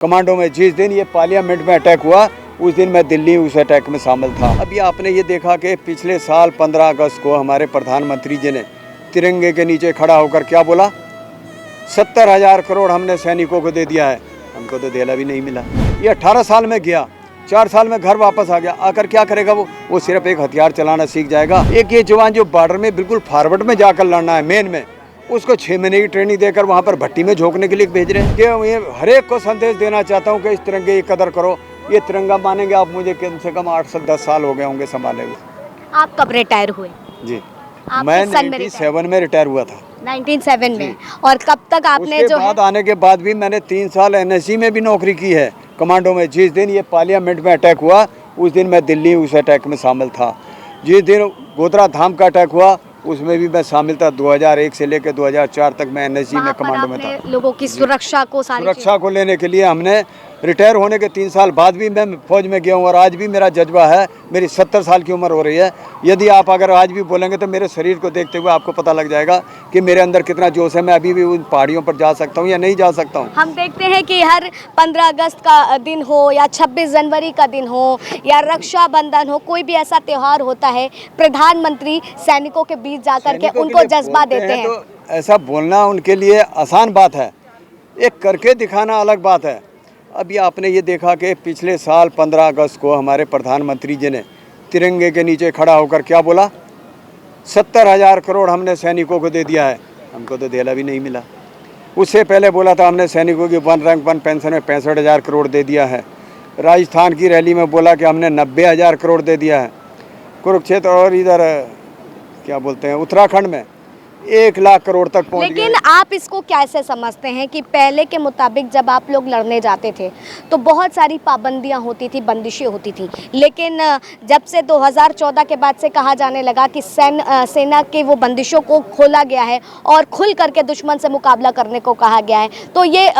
Commando में जिस दिन ये पार्लियामेंट में अटैक हुआ उस दिन मैं दिल्ली उस अटैक में शामिल था। अभी आपने ये देखा कि पिछले साल 15 अगस्त को हमारे प्रधानमंत्री जी ने तिरंगे के नीचे खड़ा होकर क्या बोला, 70,000 करोड़ हमने सैनिकों को दे दिया है। हमको तो देला भी नहीं मिला। ये 18 साल में गया, 4 साल में घर वापस आ गया। आकर क्या करेगा वो सिर्फ एक हथियार चलाना सीख जाएगा। एक ये जवान जो बॉर्डर में बिल्कुल फॉरवर्ड में जाकर लड़ना है, मेन में, उसको 6 महीने की ट्रेनिंग देकर वहाँ पर भट्टी में झोंकने के लिए भेज रहे हैं। कि ये हर एक को संदेश देना चाहता हूँ कि इस तिरंगे की कदर करो। ये तिरंगा मानेंगे आप, मुझे कम से कम 8 से 10 साल हो गए होंगे संभाले हुए। आप कब रिटायर हुए? जी, मैं 97 में रिटायर हुआ था। 97 में। और कब तक आपने उसके बाद आने के बाद भी मैंने 3 साल NSC में भी नौकरी की है, कमांडो में। जिस दिन ये पार्लियामेंट में अटैक हुआ उस दिन मैं दिल्ली उस अटैक में शामिल था। जिस दिन गोधरा धाम का अटैक हुआ उसमें भी मैं शामिल था। 2001 से लेकर 2004 तक मैं NSC में कमांडो में था। लोगों की सुरक्षा को लेने के लिए हमने रिटायर होने के 3 साल बाद भी मैं फौज में गया हूँ। और आज भी मेरा जज्बा है। मेरी 70 साल की उम्र हो रही है। यदि आप अगर आज भी बोलेंगे तो मेरे शरीर को देखते हुए आपको पता लग जाएगा कि मेरे अंदर कितना जोश है। मैं अभी भी उन पहाड़ियों पर जा सकता हूँ या नहीं जा सकता हूँ। हम देखते हैं कि हर 15 अगस्त का दिन हो या 26 जनवरी का दिन हो या रक्षाबंधन हो, कोई भी ऐसा त्यौहार होता है, प्रधानमंत्री सैनिकों के बीच जाकर के उनको जज्बा देते हैं। तो ऐसा बोलना उनके लिए आसान बात है, एक करके दिखाना अलग बात है। अभी आपने ये देखा कि पिछले साल 15 अगस्त को हमारे प्रधानमंत्री जी ने तिरंगे के नीचे खड़ा होकर क्या बोला, 70,000 करोड़ हमने सैनिकों को दे दिया है। हमको तो देला भी नहीं मिला। उससे पहले बोला था हमने सैनिकों की 1 रैंक 1 पेंशन में 65,000 करोड़ दे दिया है। राजस्थान की रैली में बोला कि हमने 90,000 करोड़ दे दिया है। कुरुक्षेत्र और इधर क्या बोलते हैं उत्तराखंड में 1 लाख करोड़ तक पहुंच गए। लेकिन आप इसको कैसे समझते हैं कि पहले के मुताबिक जब आप लोग लड़ने जाते थे तो बहुत सारी पाबंदियां होती थी, बंदिशें होती थी, लेकिन जब से 2014 के बाद से कहा जाने लगा कि सेना के वो बंदिशों को खोला गया है और खुल करके दुश्मन से मुकाबला करने को कहा गया है, तो ये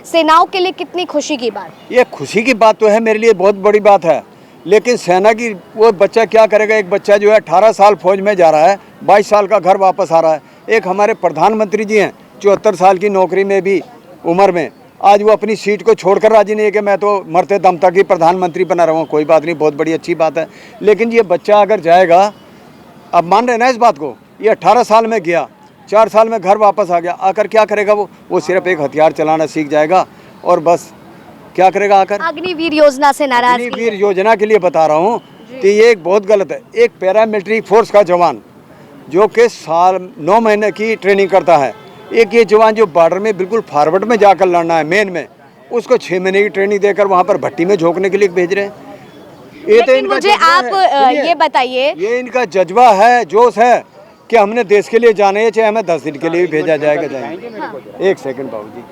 सेनाओं के लिए कितनी खुशी की बात? ये खुशी की बात तो है, मेरे लिए बहुत बड़ी बात है। लेकिन सेना की वो बच्चा क्या करेगा? एक बच्चा जो है 18 साल फौज में जा रहा है, 22 साल का घर वापस आ रहा है। एक हमारे प्रधानमंत्री जी हैं 74 साल की नौकरी में भी उम्र में, आज वो अपनी सीट को छोड़कर राजी नहीं है कि मैं तो मरते दम तक ही प्रधानमंत्री बना रहा हूँ। कोई बात नहीं, बहुत बड़ी अच्छी बात है। लेकिन ये बच्चा अगर जाएगा, अब मान रहे ना इस बात को, ये 18 साल में गया, 4 साल में घर वापस आ गया। आकर क्या करेगा वो सिर्फ एक हथियार चलाना सीख जाएगा। और बस क्या करेगा आकर? अग्निवीर योजना से नाराज। अग्निवीर योजना के लिए बता रहा हूँ कि ये एक बहुत गलत है। एक पैरामिलिट्री फोर्स का जवान जो कि साल 9 महीने की ट्रेनिंग करता है, एक ये जवान जो बॉर्डर में बिल्कुल फॉरवर्ड में जाकर लड़ना है, मेन में, उसको 6 महीने की ट्रेनिंग देकर वहाँ पर भट्टी में झोंकने के लिए भेज रहे हैं। ये तो इनका मुझे आप ये बताइए, ये इनका जज्बा है, जोश है कि हमने देश के लिए जाना है, चाहे हमें 10 दिन के लिए भी भेजा जाएगा। जाएंगे। 1 सेकंड बाबूजी।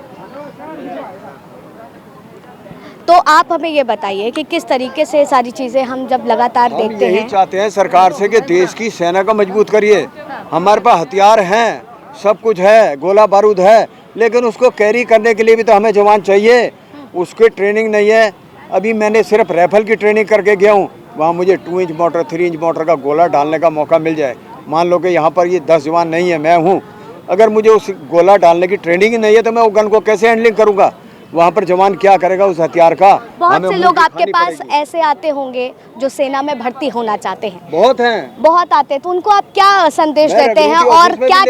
तो आप हमें ये बताइए कि किस तरीके से सारी चीज़ें हम जब लगातार देखते हैं। यही चाहते हैं सरकार से कि देश की सेना को मजबूत करिए। हमारे पास हथियार हैं, सब कुछ है, गोला बारूद है, लेकिन उसको कैरी करने के लिए भी तो हमें जवान चाहिए। उसकी ट्रेनिंग नहीं है। अभी मैंने सिर्फ राइफल की ट्रेनिंग करके गया हूँ। वहाँ मुझे 2 इंच मोटर 3 इंच मोटर का गोला डालने का मौका मिल जाए। मान लो कि यहाँ पर ये 10 जवान नहीं है, मैं हूँ। अगर मुझे उस गोला डालने की ट्रेनिंग ही नहीं है तो मैं वो गन को कैसे हैंडलिंग करूँगा? वहाँ पर जवान क्या करेगा उस हथियार का? बहुत से लोग आपके पास ऐसे आते होंगे जो सेना में भर्ती होना चाहते हैं। बहुत हैं, बहुत आते हैं। तो उनको आप क्या संदेश देते हैं और क्या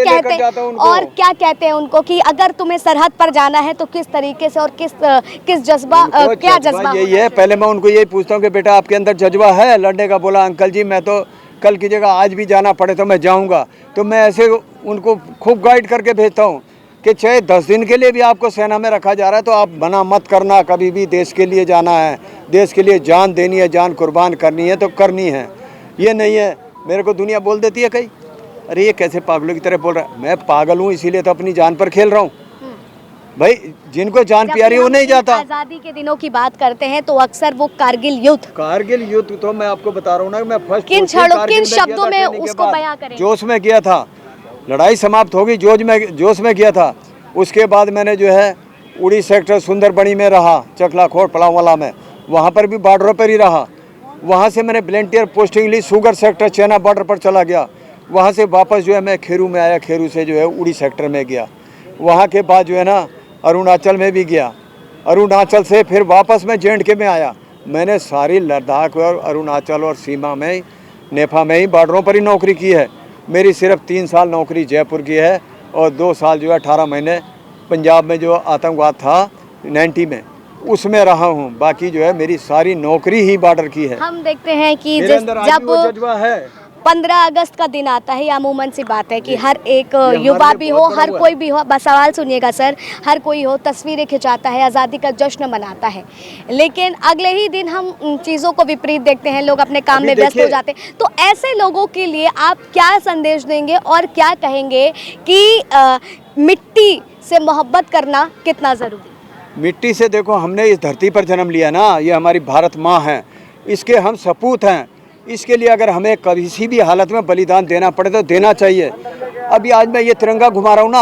कहते हैं उनको कि अगर तुम्हें सरहद पर जाना है तो किस तरीके से और किस जज्बा, क्या जज्बा? यही है। पहले मैं उनको यही पूछता हूँ कि बेटा आपके अंदर जज्बा है लड़ने का? बोला अंकल जी मैं तो कल की जगह आज भी जाना पड़े तो मैं जाऊँगा। तो मैं ऐसे उनको खूब गाइड करके भेजता हूँ कि चाहे 10 दिन के लिए भी आपको सेना में रखा जा रहा है तो आप मना मत करना। कभी भी देश के लिए जाना है, देश के लिए जान देनी है, जान कुर्बान करनी है तो करनी है। ये नहीं है मेरे को दुनिया बोल देती है कहीं, अरे ये कैसे पागलों की तरह बोल रहा है। मैं पागल हूँ इसीलिए तो अपनी जान पर खेल रहा हूँ। भाई जिनको जान प्यारी वो नहीं जाता। आज़ादी के दिनों की बात करते हैं तो अक्सर वो कारगिल युद्ध तो मैं आपको बता रहा हूँ ना, मैं फर्स्ट किन शब्दों में उसको बयां करें? जोश में किया था, लड़ाई समाप्त होगी, जोश में किया था। उसके बाद मैंने जो है उड़ी सेक्टर सुंदरबनी में रहा, चकलाखोट पलावला में, वहाँ पर भी बॉर्डरों पर ही रहा। वहाँ से मैंने वॉलंटियर पोस्टिंग ली, शुगर सेक्टर चाइना बॉर्डर पर चला गया। वहाँ से वापस जो है मैं खेरू में आया, खेरू से जो है उड़ी सेक्टर में गया। वहाँ के बाद जो है ना अरुणाचल में भी गया। अरुणाचल से फिर वापस मैं JNK में आया। मैंने सारी लद्दाख और अरुणाचल और सीमा में नेफा में ही बॉर्डरों पर ही नौकरी की है। मेरी सिर्फ 3 साल नौकरी जयपुर की है और 2 साल जो है 18 महीने पंजाब में जो आतंकवाद था 90 में उसमें रहा हूँ। बाकी जो है मेरी सारी नौकरी ही बॉर्डर की है। हम देखते हैं कि मेरे अंदर आज भी जब वो जज्बा है। 15 अगस्त का दिन आता है, ये अमूमन सी बात है कि हर एक हमारे युवा लिए भी बहुत हो, बड़ा हर हुआ कोई भी हो, बस सवाल सुनिएगा सर, हर कोई हो तस्वीरें खिंचाता है, आज़ादी का जश्न मनाता है, लेकिन अगले ही दिन हम चीज़ों को विपरीत देखते हैं, लोग अपने काम अभी में व्यस्त हो देखिए- जाते हैं। तो ऐसे लोगों के लिए आप क्या संदेश देंगे और क्या कहेंगे कि मिट्टी से मोहब्बत करना कितना ज़रूरी? मिट्टी से देखो, हमने इस धरती पर जन्म लिया ना, ये हमारी भारत माँ है, इसके हम सपूत हैं। इसके लिए अगर हमें किसी भी हालत में बलिदान देना पड़े तो देना चाहिए। अभी आज मैं ये तिरंगा घुमा रहा हूँ ना,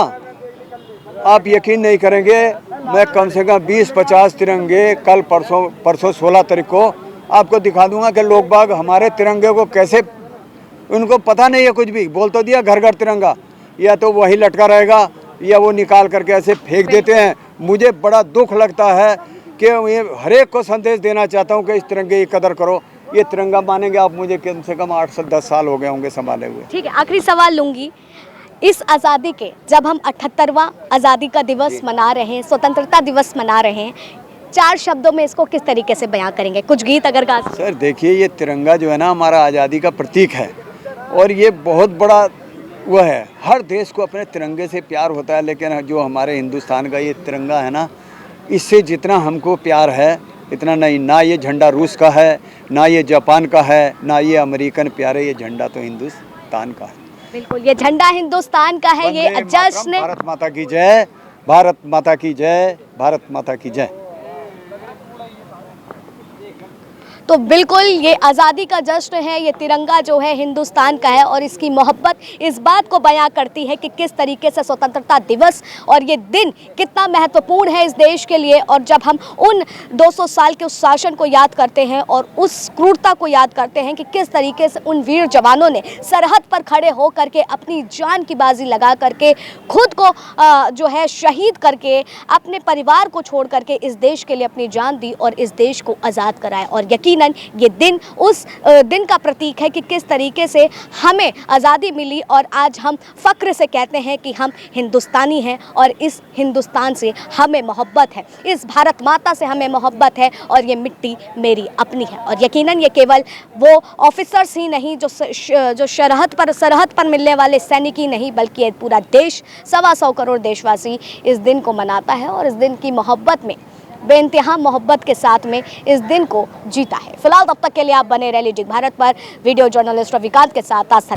आप यकीन नहीं करेंगे, मैं कम से कम 20-50 तिरंगे कल परसों 16 तारीख को आपको दिखा दूंगा कि लोग बाग हमारे तिरंगे को कैसे, उनको पता नहीं है कुछ भी, बोल तो दिया घर घर तिरंगा, या तो वही लटका रहेगा या वो निकाल करके ऐसे फेंक देते हैं। मुझे बड़ा दुख लगता है कि ये हर एक को संदेश देना चाहता हूँ कि इस तिरंगे की कदर करो। ये तिरंगा मानेंगे आप, मुझे कम से कम 8 से 10 साल हो गए होंगे संभाले हुए। ठीक है, आखिरी सवाल लूँगी, इस आज़ादी के जब हम 78वां आज़ादी का दिवस मना रहे हैं, स्वतंत्रता दिवस मना रहे हैं, 4 शब्दों में इसको किस तरीके से बयां करेंगे? कुछ गीत अगर गा सकें। सर देखिए, ये तिरंगा जो है ना हमारा आज़ादी का प्रतीक है और ये बहुत बड़ा वो है। हर देश को अपने तिरंगे से प्यार होता है, लेकिन जो हमारे हिंदुस्तान का ये तिरंगा है ना, इससे जितना हमको प्यार है इतना नहीं। ना ये झंडा रूस का है, ना ये जापान का है, ना ये अमेरिकन प्यारे, ये झंडा तो हिंदुस्तान का है। बिल्कुल, ये झंडा हिंदुस्तान का है, ये वंदे जश्न। मातरम, भारत माता की जय, भारत माता की जय, भारत माता की जय। तो बिल्कुल ये आज़ादी का जश्न है, ये तिरंगा जो है हिंदुस्तान का है और इसकी मोहब्बत इस बात को बयां करती है कि किस तरीके से स्वतंत्रता दिवस और ये दिन कितना महत्वपूर्ण है इस देश के लिए। और जब हम उन 200 साल के उस शासन को याद करते हैं और उस क्रूरता को याद करते हैं कि किस तरीके से उन वीर जवानों ने सरहद पर खड़े हो करके अपनी जान की बाजी लगा करके खुद को जो है शहीद करके अपने परिवार को छोड़ करके इस देश के लिए अपनी जान दी और इस देश को आज़ाद कराया। और यकीनन ये दिन उस दिन का प्रतीक है कि किस तरीके से हमें आज़ादी मिली और आज हम फ़ख्र से कहते हैं कि हम हिंदुस्तानी हैं और इस हिंदुस्तान से हमें मोहब्बत है, इस भारत माता से हमें मोहब्बत है और ये मिट्टी मेरी अपनी है। और यकीनन ये केवल वो ऑफिसर्स ही नहीं जो सरहद पर मिलने वाले सैनिक ही नहीं, बल्कि ये पूरा देश 125 करोड़ देशवासी इस दिन को मनाता है और इस दिन की मोहब्बत में, बेइंतहा मोहब्बत के साथ में इस दिन को जीता है। फिलहाल तब तक के लिए आप बने रह लीजिए भारत पर। वीडियो जर्नलिस्ट रविकांत के साथ आस्था।